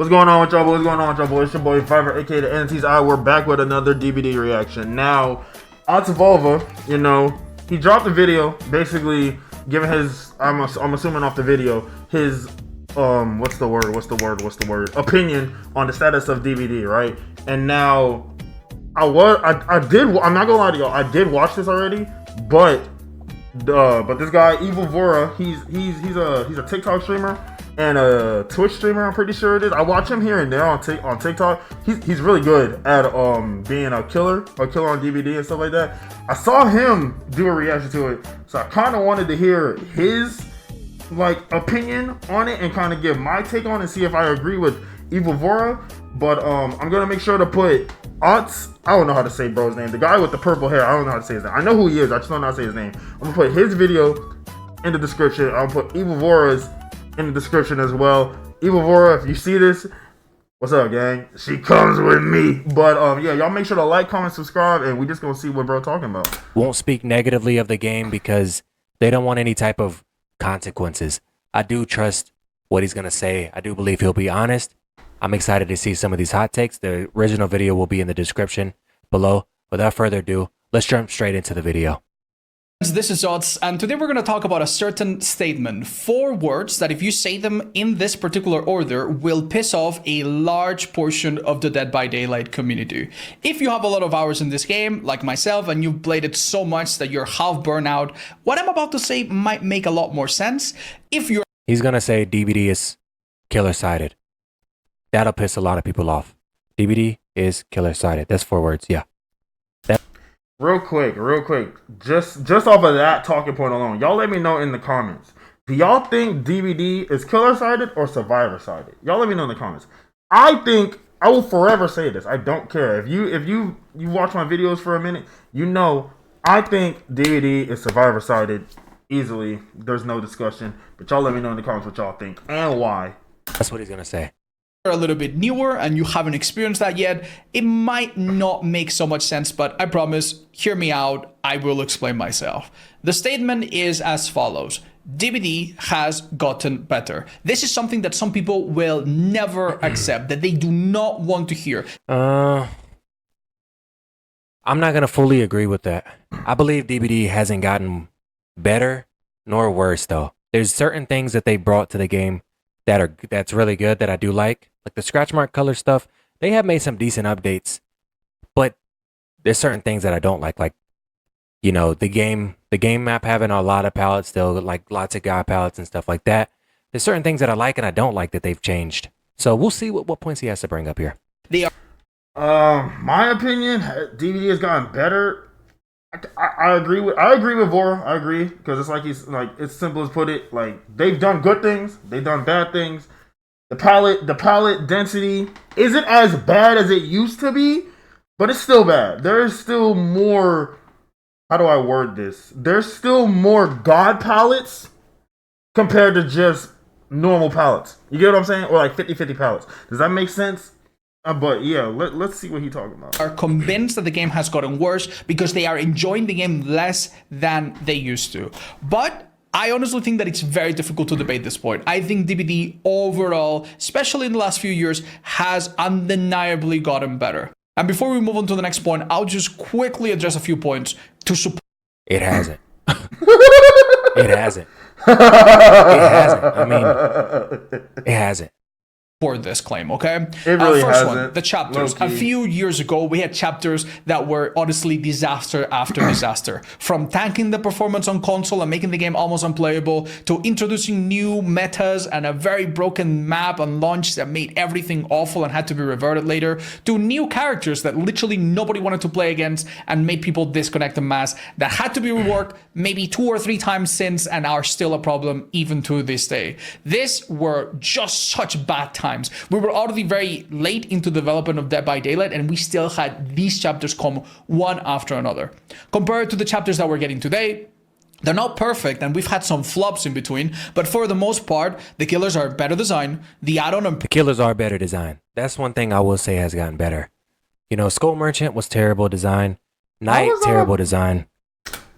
What's going on with y'all boys? What's going on with y'all boys? It's your boy Fiverr, aka the NT's Eye. We're back with another DVD reaction. Now, Otzdarva, he dropped a video basically giving his, I'm assuming off the video, his opinion on the status of DVD, right? And now I'm not gonna lie to y'all, I did watch this already, but this guy Evilvora, he's a TikTok streamer and a Twitch streamer, I'm pretty sure it is. I watch him here and there on TikTok. He's really good at being a killer on DVD and stuff like that. I saw him do a reaction to it, so I kind of wanted to hear his opinion on it and kind of give my take on it and see if I agree with Evilvora. But I'm gonna make sure to put I don't know how to say bro's name. The guy with the purple hair, I don't know how to say his name. I know who he is, I just don't know how to say his name. I'm gonna put his video in the description. I'll put Evilvora's in the description as well. Evilvora, if you see this, what's up, gang? She comes with me. But yeah, y'all make sure to like, comment, subscribe, and we just gonna see what bro talking about. Won't speak negatively of the game because they don't want any type of consequences. I do trust what he's gonna say. I do believe he'll be honest. I'm excited to see some of these hot takes. The original video will be in the description below. Without further ado, let's jump straight into the video. This is Otz, and today we're going to talk about a certain statement. 4 words that if you say them in this particular order will piss off a large portion of the Dead by Daylight community. If you have a lot of hours in this game, like myself, and you've played it so much that you're half burnt out, what I'm about to say might make a lot more sense. He's going to say DBD is killer-sided. That'll piss a lot of people off. DBD is killer-sided. That's 4 words, yeah. Real quick, just off of that talking point alone, y'all let me know in the comments. Do y'all think DVD is killer-sided or survivor-sided? Y'all let me know in the comments. I will forever say this. I don't care. If you watch my videos for a minute, I think DVD is survivor-sided easily. There's no discussion. But y'all let me know in the comments what y'all think and why. That's what he's gonna say. A little bit newer and you haven't experienced that yet, it might not make so much sense, but I promise, hear me out, I will explain myself. The statement is as follows: DBD has gotten better. This is something that some people will never accept, that they do not want to hear. I'm not gonna fully agree with that. I believe DBD hasn't gotten better nor worse though. There's certain things that they brought to the game that's really good that I do like the scratch mark color stuff. They have made some decent updates, but there's certain things that I don't like the game map having a lot of palettes still, like lots of guy palettes and stuff like that. There's certain things that I like and I don't like that they've changed. So we'll see what points he has to bring up here. My opinion, DVD has gotten better. I agree with Vora. I agree, because it's simple as put it. They've done good things, they've done bad things. The palette density isn't as bad as it used to be, but it's still bad. There's still more. How do I word this? There's still more god palettes compared to just normal palettes. You get what I'm saying? Or 50-50 palettes. Does that make sense? But yeah, let's see what he's talking about. Are convinced that the game has gotten worse because they are enjoying the game less than they used to. But I honestly think that it's very difficult to debate this point. I think DBD overall, especially in the last few years, has undeniably gotten better. And before we move on to the next point, I'll just quickly address a few points to support. It hasn't. It hasn't. It hasn't. I mean, it hasn't. For this claim, okay? It really first hasn't. one, the chapters. A few years ago, we had chapters that were honestly disaster after disaster. From tanking the performance on console and making the game almost unplayable, to introducing new metas and a very broken map on launch that made everything awful and had to be reverted later, to new characters that literally nobody wanted to play against and made people disconnect en masse, that had to be reworked maybe 2 or 3 times since and are still a problem even to this day. These were just such bad times. We were already very late into development of Dead by Daylight, and we still had these chapters come one after another. Compared to the chapters that we're getting today, they're not perfect, and we've had some flops in between, but for the most part, the killers are better designed. The add-on and the killers are better designed. That's one thing I will say has gotten better. Skull Merchant was terrible design. Knight, terrible design.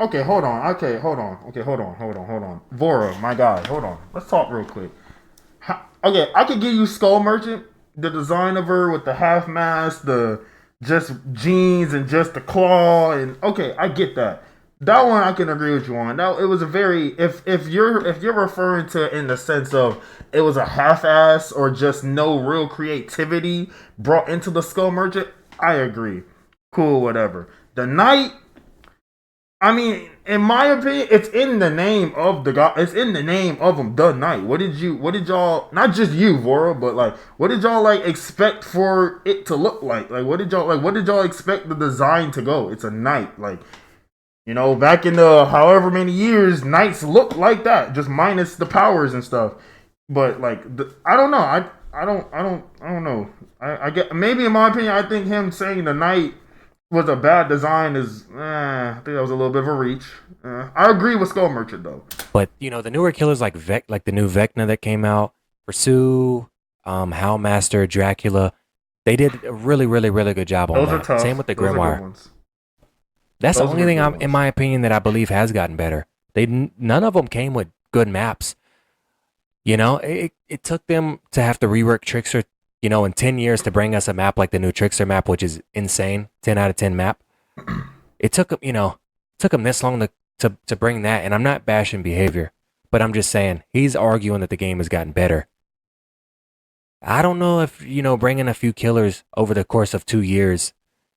Okay, hold on. Hold on. Vora, my guy, hold on. Let's talk real quick. Okay, I could give you Skull Merchant the design of her with the half mask, the just jeans and just the claw, and okay, I get that. That one I can agree with you on. Now it was a very if you're referring to in the sense of it was a half ass or just no real creativity brought into the Skull Merchant, I agree. Cool, whatever. The Knight, I mean, in my opinion, it's in the name of the god. It's in the name of him, the Knight. What did y'all? Not just you, Vora, but like, what did y'all like expect for it to look like? Like, what did y'all expect the design to go? It's a knight, like. You know, back in the however many years, knights looked like that, just minus the powers and stuff. But like, I don't know. I don't know. I get maybe in my opinion, I think him saying the knight was a bad design is. I think that was a little bit of a reach. I agree with Skull Merchant though. But the newer killers like like the new Vecna that came out, Pursue, Howlmaster, Dracula, they did a really, really, really good job on Those that. are tough. Same with the Those are Grimoire. good ones. That's Those the only were thing, good ones. in my opinion, that I believe has gotten better. None of them came with good maps. It took them to have to rework Trickster, in 10 years to bring us a map like the new Trickster map, which is insane, 10 out of 10 map. It took them this long to bring that, and I'm not bashing behavior, but I'm just saying he's arguing that the game has gotten better. I don't know if, bringing a few killers over the course of 2 years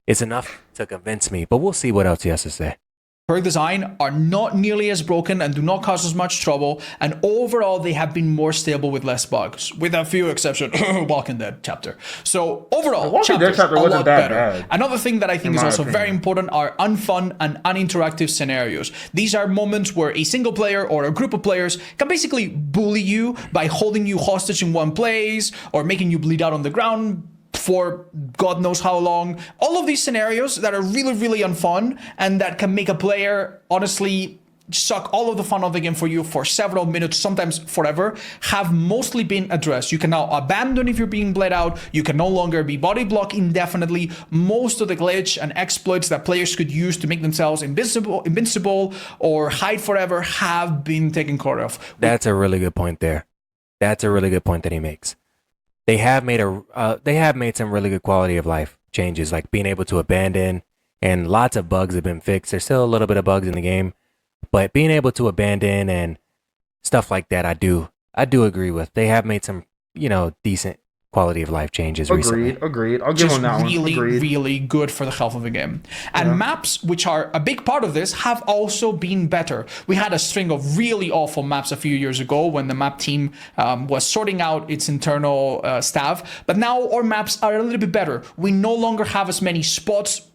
is enough to convince me, but we'll see what else he has to say. Per design are not nearly as broken and do not cause as much trouble, and overall they have been more stable with less bugs, with a few exceptions. Walking Dead chapter. So overall, Walking Dead chapter a wasn't lot that better. bad, Another thing that I think in is my also very opinion. important are unfun and uninteractive scenarios. These are moments where a single player or a group of players can basically bully you by holding you hostage in one place or making you bleed out on the ground for God knows how long. All of these scenarios that are really, really unfun and that can make a player honestly suck all of the fun of the game for you for several minutes, sometimes forever, have mostly been addressed. You can now abandon if you're being bled out. You can no longer be body blocked indefinitely. Most of the glitch and exploits that players could use to make themselves invincible or hide forever have been taken care of. That's a really good point there. That's a really good point that he makes. They have made some really good quality of life changes, like being able to abandon, and lots of bugs have been fixed. There's still a little bit of bugs in the game, but being able to abandon and stuff like that, I do agree with. They have made some, decent quality of life changes recently. Agreed. I'll give Just him that one. really, Agreed. really good for the health of the game. And maps, which are a big part of this, have also been better. We had a string of really awful maps a few years ago when the map team was sorting out its internal staff. But now our maps are a little bit better. We no longer have as many spots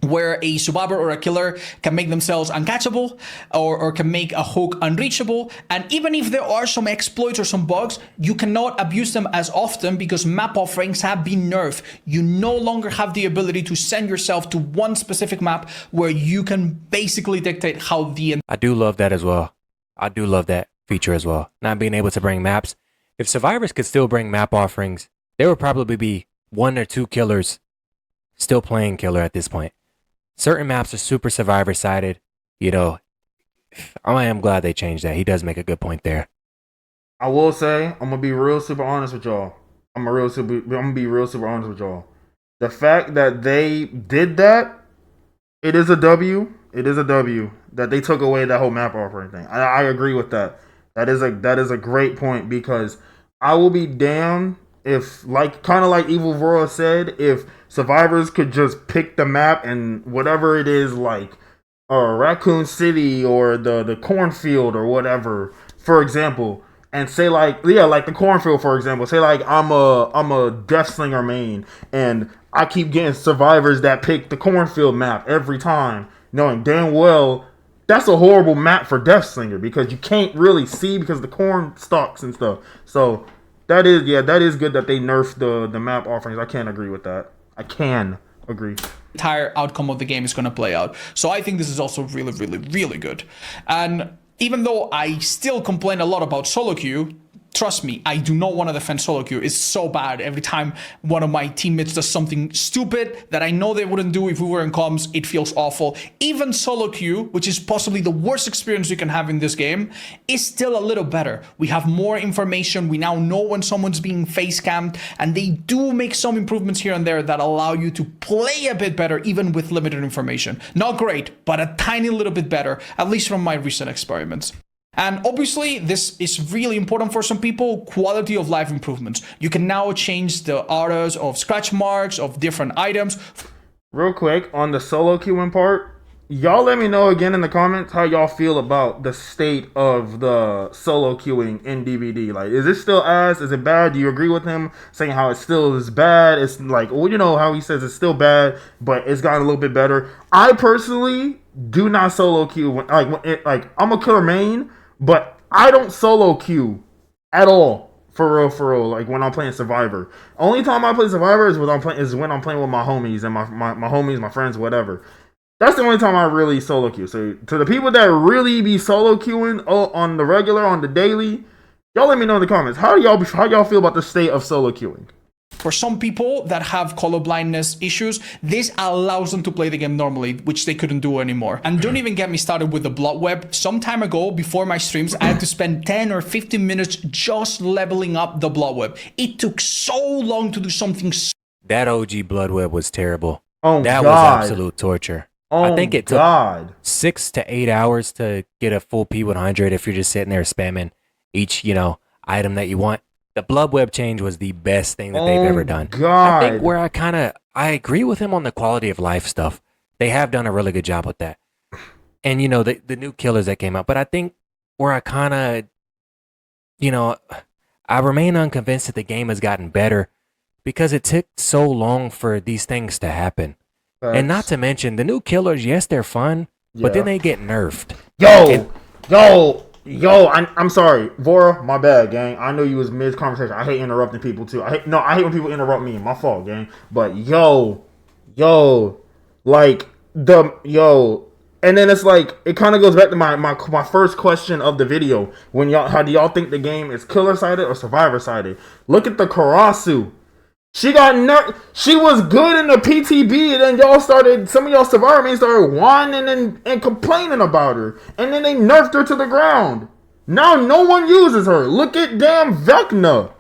where a survivor or a killer can make themselves uncatchable or can make a hook unreachable. And even if there are some exploits or some bugs, you cannot abuse them as often because map offerings have been nerfed. You no longer have the ability to send yourself to one specific map where you can basically dictate how the... I do love that as well. I do love that feature as well. Not being able to bring maps. If survivors could still bring map offerings, there would probably be 1 or 2 killers still playing killer at this point. Certain maps are super survivor sided. I am glad they changed that. He does make a good point there. I will say, I'm gonna be real super honest with y'all. I'm gonna be real super honest with y'all. The fact that they did that, it is a W. It is a W that they took away that whole map offering thing. I agree with that. That is a great point because I will be damned if, kind of like Evilvora said, if survivors could just pick the map and whatever it is, like Raccoon City or the cornfield or whatever, for example, and say like the cornfield, for example, say like I'm a Deathslinger main and I keep getting survivors that pick the cornfield map every time, knowing damn well that's a horrible map for Deathslinger because you can't really see because the corn stalks and stuff. So that is good that they nerfed the map offerings. I can't agree with that. I can agree. entire outcome of the game is going to play out. So I think this is also really, really, really good. And even though I still complain a lot about solo queue, trust me, I do not want to defend solo queue. It's so bad. Every time one of my teammates does something stupid that I know they wouldn't do if we were in comms, it feels awful. Even solo queue, which is possibly the worst experience you can have in this game, is still a little better. We have more information. We now know when someone's being face cammed, and they do make some improvements here and there that allow you to play a bit better, even with limited information. Not great, but a tiny little bit better, at least from my recent experiments. And obviously, this is really important for some people, quality of life improvements. You can now change the autos of scratch marks, of different items. Real quick, on the solo queuing part, y'all let me know again in the comments how y'all feel about the state of the solo queuing in DBD. Like, is it still ass? Is it bad? Do you agree with him saying how it still is bad? It's like, well, you know how he says it's still bad, but it's gotten a little bit better. I personally do not solo queue. Like I'm a killer main, but I don't solo queue at all, for real. Like when I'm playing Survivor, only time I play Survivor is when I'm playing with my homies and my homies, my friends, whatever. That's the only time I really solo queue. So to the people that really be solo queuing on the regular, on the daily, y'all let me know in the comments how y'all feel about the state of solo queuing. For some people that have colorblindness issues, this allows them to play the game normally, which they couldn't do anymore. And don't even get me started with the blood web. Some time ago, before my streams, I had to spend 10 or 15 minutes just leveling up the blood web. It took so long to do something. That OG blood web was terrible. Oh, that God. was absolute torture. Oh, I think it took God. 6 to 8 hours to get a full P100 if you're just sitting there spamming each, item that you want. The blood web change was the best thing that they've ever done. God. I think where I agree with him on the quality of life stuff. They have done a really good job with that. And, the new killers that came out. But I think where I I remain unconvinced that the game has gotten better because it took so long for these things to happen. And not to mention, the new killers, yes, they're fun, but then they get nerfed. Yo, I'm sorry, Vora, my bad, gang. I know you was mid conversation. I hate interrupting people too. I hate when people interrupt me. My fault, gang. But and then it's like it kind of goes back to my first question of the video. How do y'all think the game is killer sided or survivor sided? Look at the Karasu. She got nerfed. She was good in the PTB, and then some of y'all survivor mains started whining and complaining about her. And then they nerfed her to the ground. Now no one uses her. Look at damn Vecna.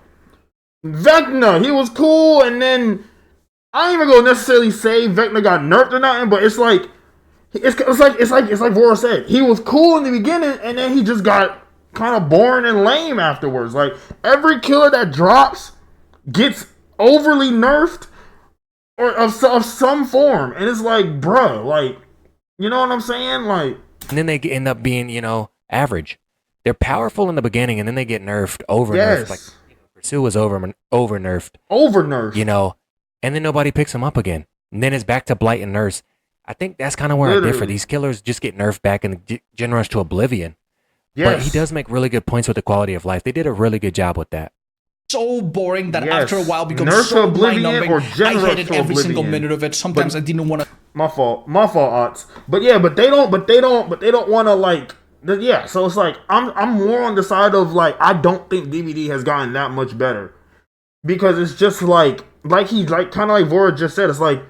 He was cool, and then I ain't even gonna necessarily say Vecna got nerfed or nothing, but it's like Vora said. He was cool in the beginning, and then he just got kind of boring and lame afterwards. Like every killer that drops gets overly nerfed or of some form, and it's like, bruh, like, you know what I'm saying? Like, and then they end up being, average. They're powerful in the beginning, and then they get nerfed, over nerfed. Like Pursue was over nerfed, and then nobody picks them up again. And then it's back to Blight and Nurse. I think that's kind of where I differ. These killers just get nerfed back and Gen Rush to oblivion. Yes. But he does make really good points with the quality of life. They did a really good job with that. So boring that after a while becomes so mind-numbing. I hated every single minute of it. Sometimes I didn't want to. My fault, Otz. But they don't want to like. Yeah, so it's like I'm more on the side of like I don't think DBD has gotten that much better because it's just like kind of like Vora just said. It's like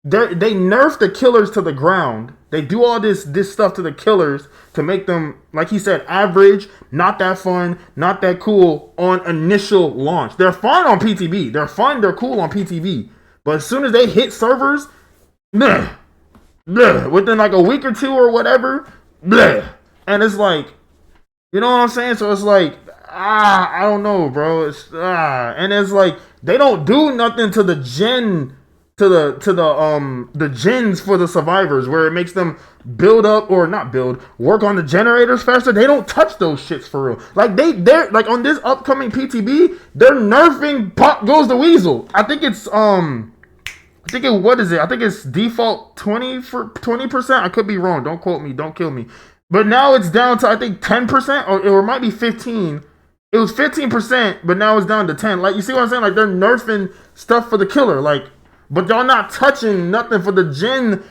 they nerf the killers to the ground. They do all this stuff to the killers to make them, like he said, average, not that fun, not that cool on initial launch. They're fun on PTB. They're cool on PTB. But as soon as they hit servers, within like a week or two or whatever, and it's like, you know what I'm saying? So it's like, I don't know, bro. And it's like they don't do nothing to the gen. To the gens for the survivors where it makes them build up or not build, work on the generators faster. They don't touch those shits for real. Like they're like on this upcoming PTB, they're nerfing Pop Goes the Weasel. I think it's what is it? I think it's default 20%. I could be wrong. Don't quote me. Don't kill me. But now it's down to I think 10% or it might be 15. It was 15%, but now it's down to 10. Like you see what I'm saying? Like they're nerfing stuff for the killer. Like. But y'all not touching nothing for the gen,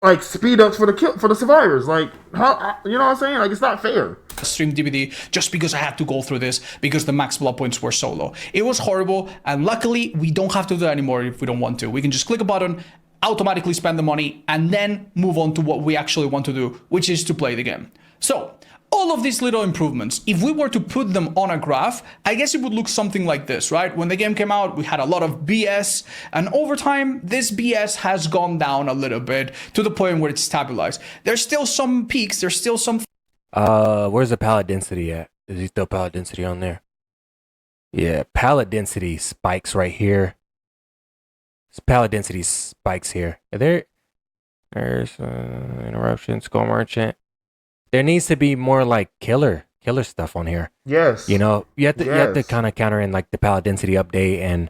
like speed ups for the survivors. Like how, you know what I'm saying? Like it's not fair. stream DBD just because I had to go through this because the max blood points were so low. It was horrible, and luckily we don't have to do that anymore if we don't want to. We can just click a button, automatically spend the money, and then move on to what we actually want to do, which is to play the game. So all of these little improvements, if we were to put them on a graph, I guess it would look something like this, right? When the game came out, we had a lot of BS, and over time, this BS has gone down a little bit to the point where it's stabilized. There's still some peaks, there's still some... Where's the pallet density at? Is he still pallet density on there? Yeah, pallet density spikes right here. Pallet density spikes here. There's interruption, skull merchant. There needs to be more like killer stuff on here. Yes. You have to kind of counter in like the pallet density update, and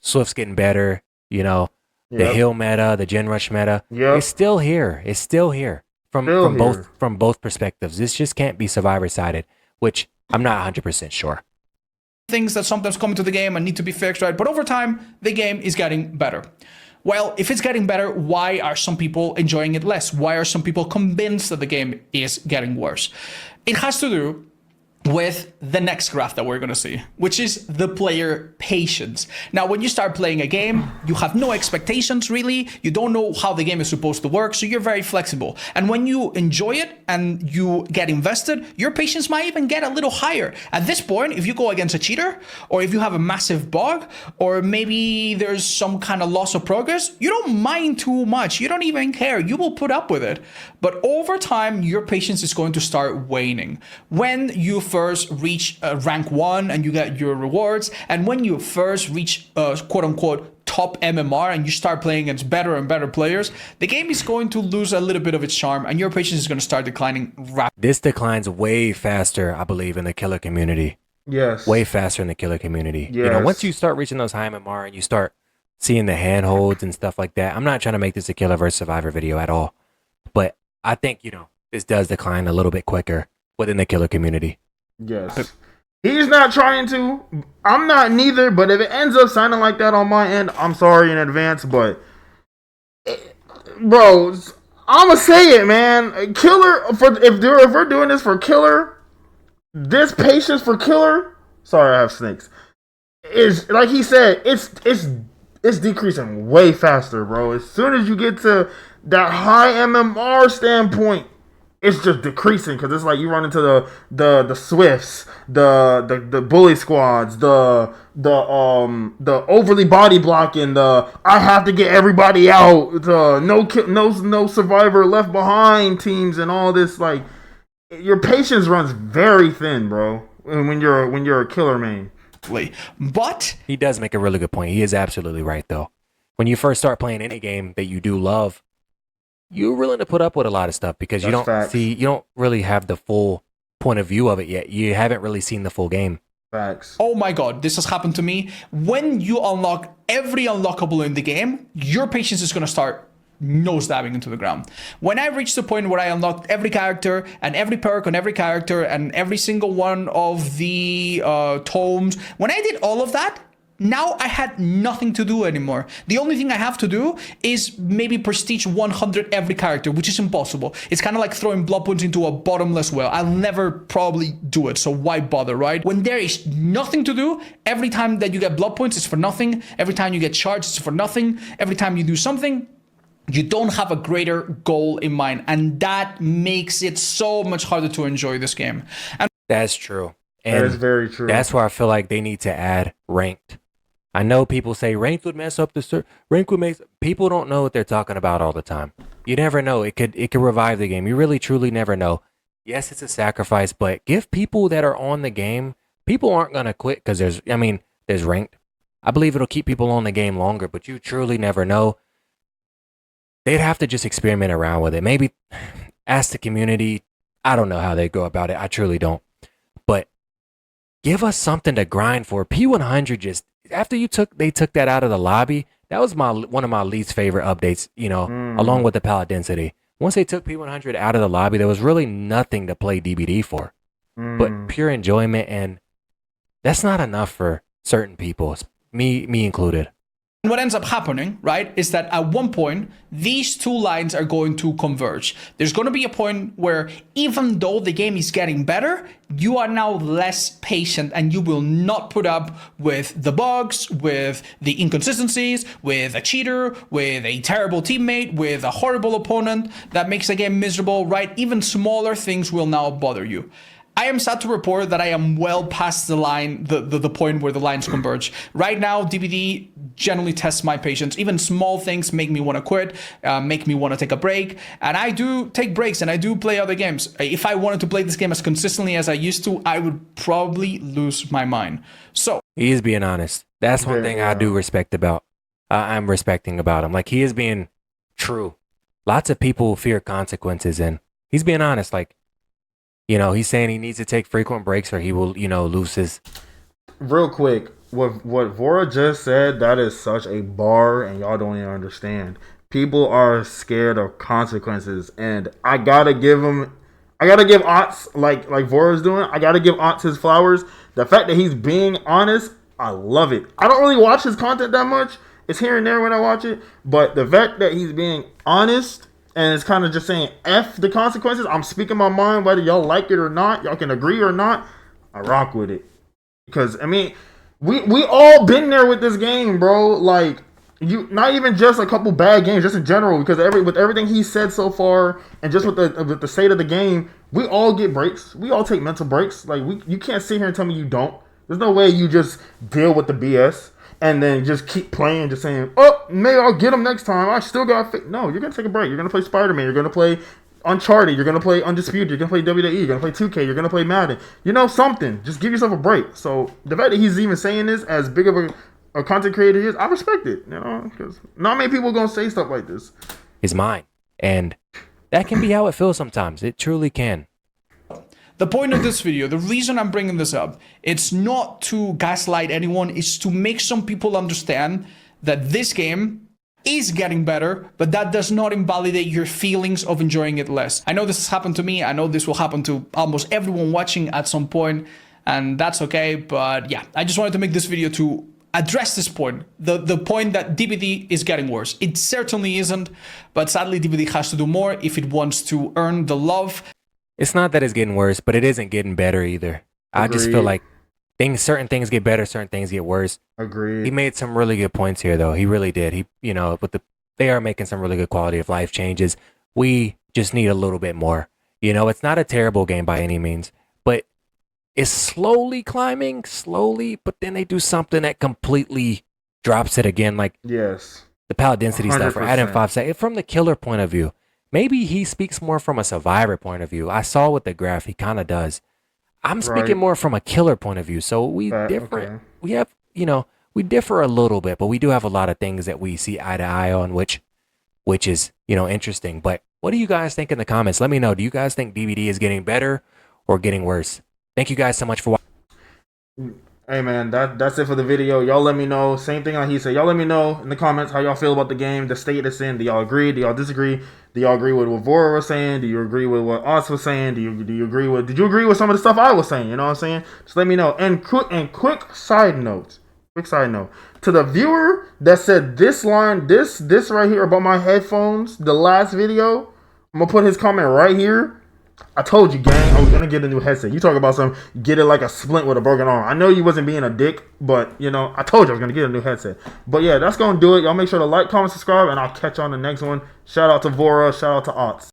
Swift's getting better. The heal meta, the gen rush meta. Yeah. It's still here. From both perspectives. This just can't be survivor sided, which I'm not 100% sure. Things that sometimes come into the game and need to be fixed, right? But over time, the game is getting better. Well, if it's getting better, why are some people enjoying it less? Why are some people convinced that the game is getting worse? It has to do with the next graph that we're going to see, which is the player patience. Now, when you start playing a game, you have no expectations, really. You don't know how the game is supposed to work, so you're very flexible. And when you enjoy it and you get invested, your patience might even get a little higher. At this point, if you go against a cheater, or if you have a massive bug, or maybe there's some kind of loss of progress, you don't mind too much. You don't even care. You will put up with it. But over time, your patience is going to start waning. When you first reach rank 1 and you get your rewards, and when you first reach quote unquote top MMR and you start playing against better and better players, the game is going to lose a little bit of its charm and your patience is going to start declining rapidly. This declines way faster, I believe, in the killer community. Yes. Way faster in the killer community. Yes. Once you start reaching those high MMR and you start seeing the handholds and stuff like that, I'm not trying to make this a killer versus survivor video at all, but I think, this does decline a little bit quicker within the killer community. Yes. He's not trying to. I'm not neither, but if it ends up sounding like that on my end, I'm sorry in advance, but bro, I'ma say it, man. Killer, if we're doing this for killer, this patience for killer, sorry I have snakes, is like he said, it's decreasing way faster, bro. As soon as you get to that high MMR standpoint, it's just decreasing, because it's like you run into the Swifts, the bully squads, the overly body blocking, I have to get everybody out, the no survivor left behind teams, and all this. Like, your patience runs very thin, bro, when you're a killer main. But he does make a really good point. He is absolutely right, though. When you first start playing any game that you do love, you're willing to put up with a lot of stuff because you don't really have the full point of view of it yet. You haven't really seen the full game. Facts. Oh my god, this has happened to me. When you unlock every unlockable in the game, your patience is going to start nose-diving into the ground. When I reached the point where I unlocked every character and every perk on every character and every single one of the tomes, when I did all of that, now I had nothing to do anymore. The only thing I have to do is maybe prestige 100 every character, which is impossible. It's kind of like throwing blood points into a bottomless well. I'll never probably do it, so why bother, right? When there is nothing to do, every time that you get blood points, it's for nothing. Every time you get charged, it's for nothing. Every time you do something, you don't have a greater goal in mind. And that makes it so much harder to enjoy this game. And that's true. And that is very true. That's where I feel like they need to add ranked. I know people say ranked would mess up the rank would make people don't know what they're talking about all the time. You never know. It could revive the game. You really truly never know. Yes, it's a sacrifice, but give people that are on the game, people aren't gonna quit because there's ranked. I believe it'll keep people on the game longer, but you truly never know. They'd have to just experiment around with it. Maybe ask the community. I don't know how they go about it. I truly don't. But give us something to grind for. P100 just after they took that out of the lobby, that was one of my least favorite updates, along with the pallet density. Once they took P100 out of the lobby, there was really nothing to play DBD for, but pure enjoyment, and that's not enough for certain people, me included. And what ends up happening, right, is that at one point, these two lines are going to converge. There's going to be a point where even though the game is getting better, you are now less patient and you will not put up with the bugs, with the inconsistencies, with a cheater, with a terrible teammate, with a horrible opponent that makes the game miserable, right? Even smaller things will now bother you. I am sad to report that I am well past the line, the point where the lines converge. Right now, DBD generally tests my patience. Even small things make me want to quit, make me want to take a break. And I do take breaks and I do play other games. If I wanted to play this game as consistently as I used to, I would probably lose my mind. So He is being honest. That's one thing I do respect about. I'm respecting about him. Like, he is being true. Lots of people fear consequences, and he's being honest. Like, you know, he's saying he needs to take frequent breaks or he will, you know, lose his. Real quick, what Vora just said, that is such a bar, and y'all don't even understand. People are scared of consequences, and I gotta give Otz, like Vora's doing, I gotta give Otz his flowers. The fact that he's being honest, I love it. I don't really watch his content that much. It's here and there when I watch it, but the fact that he's being honest, and it's kind of just saying F the consequences. I'm speaking my mind, whether y'all like it or not. Y'all can agree or not. I rock with it. Because, I mean, we all been there with this game, bro. Like, you not even just a couple bad games, just in general. Because with everything he said so far, and just with the state of the game, we all get breaks. We all take mental breaks. Like, you can't sit here and tell me you don't. There's no way you just deal with the BS. And then just keep playing, just saying, oh, maybe I'll get him next time. I still got to... No, you're going to take a break. You're going to play Spider-Man. You're going to play Uncharted. You're going to play Undisputed. You're going to play WWE. You're going to play 2K. You're going to play Madden. You know, something. Just give yourself a break. So the fact that he's even saying this, as big of a content creator he is, I respect it. You know, because not many people are going to say stuff like this. His mind. And that can be how it feels sometimes. It truly can. the point of this video, the reason I'm bringing this up, it's not to gaslight anyone, it's to make some people understand that this game is getting better, but that does not invalidate your feelings of enjoying it less. I know this has happened to me. I know this will happen to almost everyone watching at some point, and that's okay. But yeah, I just wanted to make this video to address this point, the point that DBD is getting worse. It certainly isn't, but sadly DBD has to do more if it wants to earn the love. It's not that it's getting worse, but it isn't getting better either. I just feel like certain things get better, certain things get worse. Agreed. He made some really good points here, though. He really did. They are making some really good quality of life changes. We just need a little bit more. It's not a terrible game by any means, but it's slowly climbing, but then they do something that completely drops it again. Like yes, the pallet density stuff, or adding 5 seconds. From the killer point of view, maybe he speaks more from a survivor point of view. I saw with the graph, he kind of does. I'm speaking more from a killer point of view. So we differ. Okay. We have, we differ a little bit, but we do have a lot of things that we see eye to eye on, which is, interesting. But what do you guys think in the comments? Let me know. Do you guys think DBD is getting better or getting worse? Thank you guys so much for watching. Hey man, that's it for the video. Y'all let me know. Same thing like he said. Y'all let me know in the comments how y'all feel about the game, the state it's in. Do y'all agree? Do y'all disagree? Do y'all agree with what Vora was saying? Do you agree with what Oz was saying? Did you agree with some of the stuff I was saying? You know what I'm saying? Just let me know. And quick side note. To the viewer that said this line, this right here about my headphones, the last video, I'm gonna put his comment right here. I told you, gang, I was gonna get a new headset. You talk about get it like a splint with a broken arm. I know you wasn't being a dick, but I told you I was gonna get a new headset. But yeah, that's gonna do it. Y'all make sure to like, comment, subscribe, and I'll catch you on the next one. Shout out to Vora, shout out to Otz.